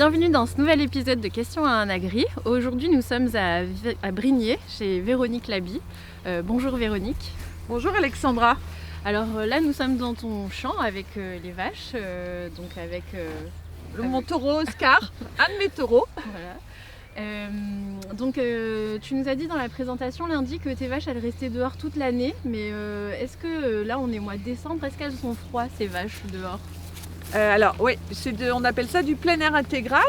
Bienvenue dans ce nouvel épisode de Questions à un agri. Aujourd'hui, nous sommes à Brignais, chez Véronique Laby. Bonjour Véronique. Bonjour Alexandra. Alors là, nous sommes dans ton champ avec les vaches, donc avec... Mon taureau Oscar, un de mes taureaux. Voilà. Tu nous as dit dans la présentation lundi que tes vaches elles restaient dehors toute l'année, mais est-ce que là on est au mois de décembre, est-ce qu'elles sont froides ces vaches dehors? Alors oui, on appelle ça du plein air intégral.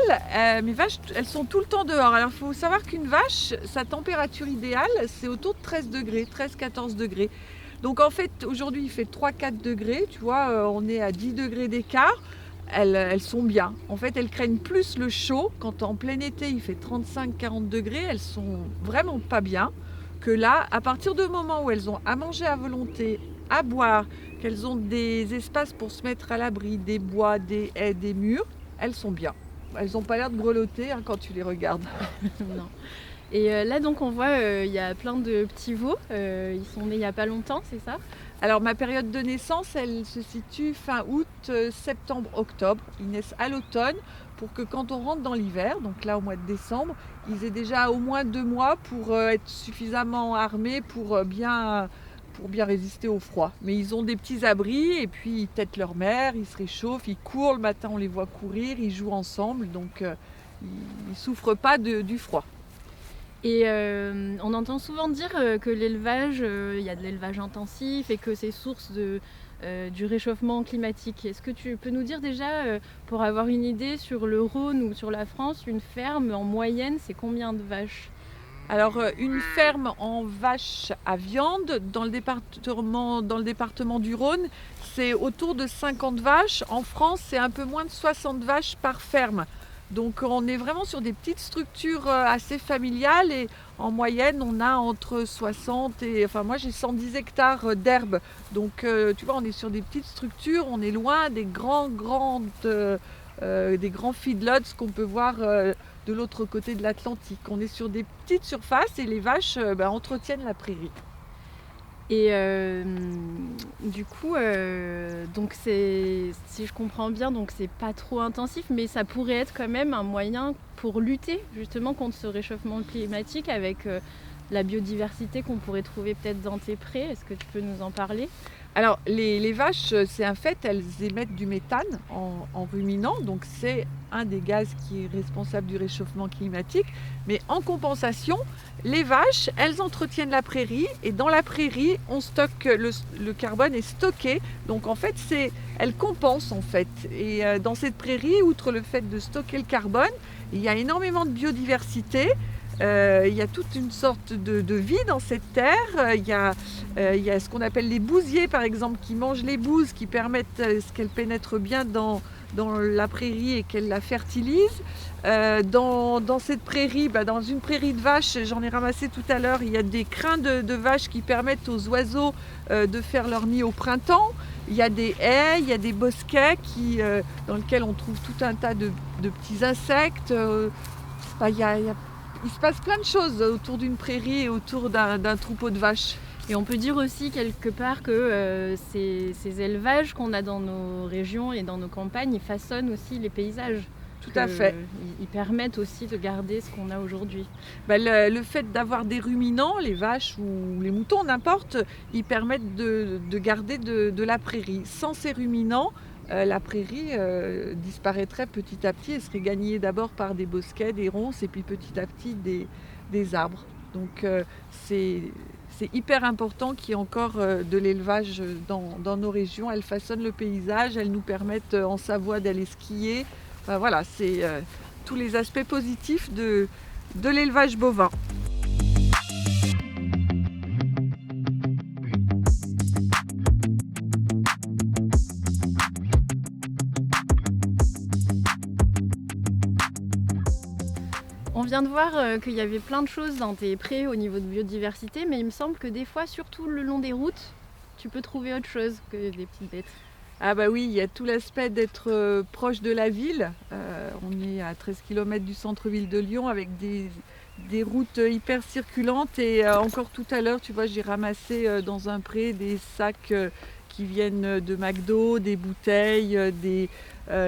Mes vaches, elles sont tout le temps dehors. Alors il faut savoir qu'une vache, sa température idéale, c'est autour de 13 degrés, 13-14 degrés. Donc en fait, aujourd'hui il fait 3-4 degrés, tu vois, on est à 10 degrés d'écart. Elles sont bien. En fait, elles craignent plus le chaud. Quand en plein été, il fait 35-40 degrés, elles sont vraiment pas bien. Que là, à partir du moment où elles ont à manger à volonté, à boire, qu'elles ont des espaces pour se mettre à l'abri, des bois, des haies, des murs, elles sont bien. Elles n'ont pas l'air de grelotter quand tu les regardes. Non. Et là, donc, on voit il y a plein de petits veaux. Ils sont nés il n'y a pas longtemps, c'est ça? Alors ma période de naissance, elle se situe fin août, septembre, octobre. Ils naissent à l'automne pour que quand on rentre dans l'hiver, donc là au mois de décembre, ils aient déjà au moins 2 mois pour être suffisamment armés pour bien résister au froid. Mais ils ont des petits abris et puis ils tètent leur mère, ils se réchauffent, ils courent, le matin on les voit courir, ils jouent ensemble, donc ils ne souffrent pas du froid. Et on entend souvent dire que l'élevage, il y a de l'élevage intensif et que c'est source du réchauffement climatique. Est-ce que tu peux nous dire déjà, pour avoir une idée sur le Rhône ou sur la France, une ferme en moyenne, c'est combien de vaches? Alors une ferme en vaches à viande dans le département du Rhône, c'est autour de 50 vaches. En France, c'est un peu moins de 60 vaches par ferme. Donc on est vraiment sur des petites structures assez familiales et en moyenne on a entre 60 et... Enfin moi j'ai 110 hectares d'herbe. Donc tu vois, on est sur des petites structures, on est loin des grands feedlots qu'on peut voir de l'autre côté de l'Atlantique. On est sur des petites surfaces et les vaches entretiennent la prairie. Et du coup, donc si je comprends bien, donc c'est pas trop intensif, mais ça pourrait être quand même un moyen pour lutter justement contre ce réchauffement climatique avec la biodiversité qu'on pourrait trouver peut-être dans tes prés. Est-ce que tu peux nous en parler? Alors les vaches, c'est un fait, elles émettent du méthane en ruminant, donc c'est un des gaz qui est responsable du réchauffement climatique. Mais en compensation, les vaches, elles entretiennent la prairie et dans la prairie, on stocke le carbone est stocké. Donc en fait, elles compensent en fait. Et dans cette prairie, outre le fait de stocker le carbone, il y a énormément de biodiversité. Il y a toute une sorte de vie dans cette terre. Il y a ce qu'on appelle les bousiers par exemple qui mangent les bouses, qui permettent qu'elles pénètrent bien dans la prairie et qu'elles la fertilisent. Dans cette prairie, dans une prairie de vaches, j'en ai ramassé tout à l'heure, il y a des crins de vaches qui permettent aux oiseaux de faire leur nid au printemps. Il y a des haies, il y a des bosquets dans lesquels on trouve tout un tas de petits insectes. Il se passe plein de choses autour d'une prairie et autour d'un troupeau de vaches. Et on peut dire aussi quelque part que ces élevages qu'on a dans nos régions et dans nos campagnes, ils façonnent aussi les paysages. Tout à fait. Ils permettent aussi de garder ce qu'on a aujourd'hui. Le fait d'avoir des ruminants, les vaches ou les moutons, n'importe, ils permettent de garder de la prairie. Sans ces ruminants, la prairie disparaîtrait petit à petit et serait gagnée d'abord par des bosquets, des ronces et puis petit à petit des arbres. Donc c'est hyper important qu'il y ait encore de l'élevage dans nos régions. Elles façonnent le paysage, elles nous permettent en Savoie d'aller skier. Enfin, voilà, c'est tous les aspects positifs de l'élevage bovin. On vient de voir qu'il y avait plein de choses dans tes prés au niveau de biodiversité, mais il me semble que des fois, surtout le long des routes, tu peux trouver autre chose que des petites bêtes. Ah bah oui, il y a tout l'aspect d'être proche de la ville. On est à 13 km du centre-ville de Lyon avec des routes hyper circulantes et encore tout à l'heure, tu vois, j'ai ramassé dans un pré des sacs qui viennent de McDo, des bouteilles,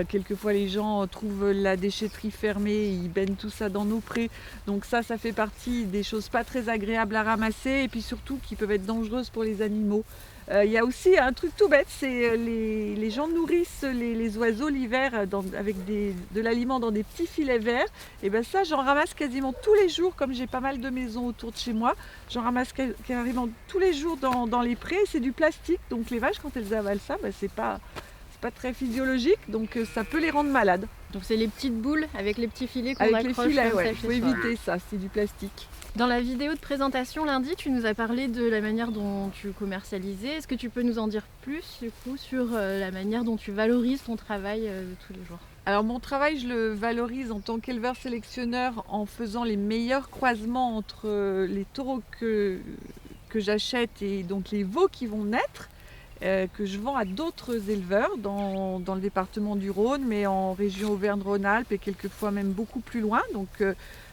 Quelquefois les gens trouvent la déchetterie fermée, ils baignent tout ça dans nos prés. Donc ça fait partie des choses pas très agréables à ramasser et puis surtout qui peuvent être dangereuses pour les animaux. Il y a aussi un truc tout bête, c'est les gens nourrissent les oiseaux l'hiver avec de l'aliment dans des petits filets verts. Et bien ça, j'en ramasse quasiment tous les jours, comme j'ai pas mal de maisons autour de chez moi. J'en ramasse carrément tous les jours dans les prés. C'est du plastique, donc les vaches, quand elles avalent ça, c'est pas très physiologique, donc ça peut les rendre malades. Donc c'est les petites boules avec les petits filets qu'on Avec accroche les filets, comme ça il faut chez soi. éviter ça, c'est du plastique. Dans la vidéo de présentation lundi, tu nous as parlé de la manière dont tu commercialisais. Est-ce que tu peux nous en dire plus du coup sur la manière dont tu valorises ton travail de tous les jours? Alors mon travail, je le valorise en tant qu'éleveur sélectionneur en faisant les meilleurs croisements entre les taureaux que j'achète et donc les veaux qui vont naître, que je vends à d'autres éleveurs dans le département du Rhône, mais en région Auvergne-Rhône-Alpes et quelquefois même beaucoup plus loin. Donc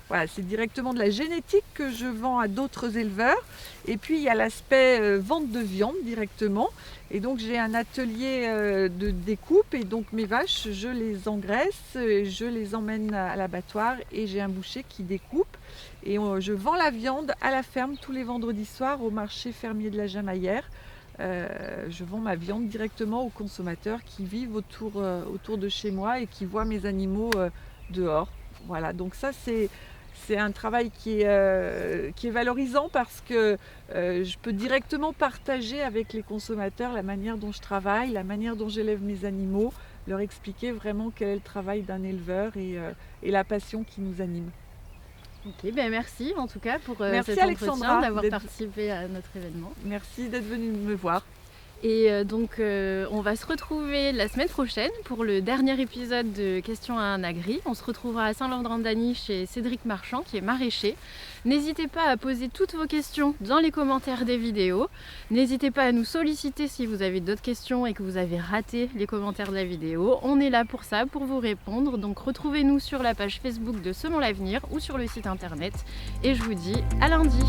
voilà, c'est directement de la génétique que je vends à d'autres éleveurs. Et puis il y a l'aspect vente de viande directement. Et donc j'ai un atelier de découpe et donc mes vaches, je les engraisse, je les emmène à l'abattoir et j'ai un boucher qui découpe. Et je vends la viande à la ferme tous les vendredis soirs au marché fermier de la Jamaillère. Je vends ma viande directement aux consommateurs qui vivent autour de chez moi et qui voient mes animaux dehors. Voilà, donc ça c'est un travail qui est valorisant parce que je peux directement partager avec les consommateurs la manière dont je travaille, la manière dont j'élève mes animaux, leur expliquer vraiment quel est le travail d'un éleveur et la passion qui nous anime. Ok, ben merci en tout cas pour Merci cet Alexandra entretien, d'avoir participé à notre événement. Merci d'être venue me voir. Et donc on va se retrouver la semaine prochaine pour le dernier épisode de Questions à un agri. On se retrouvera à Saint-Laurent-d'Anny chez Cédric Marchand qui est maraîcher. N'hésitez pas à poser toutes vos questions dans les commentaires des vidéos. N'hésitez pas à nous solliciter si vous avez d'autres questions et que vous avez raté les commentaires de la vidéo. On est là pour ça, pour vous répondre. Donc retrouvez-nous sur la page Facebook de Semons l'avenir ou sur le site internet. Et je vous dis à lundi.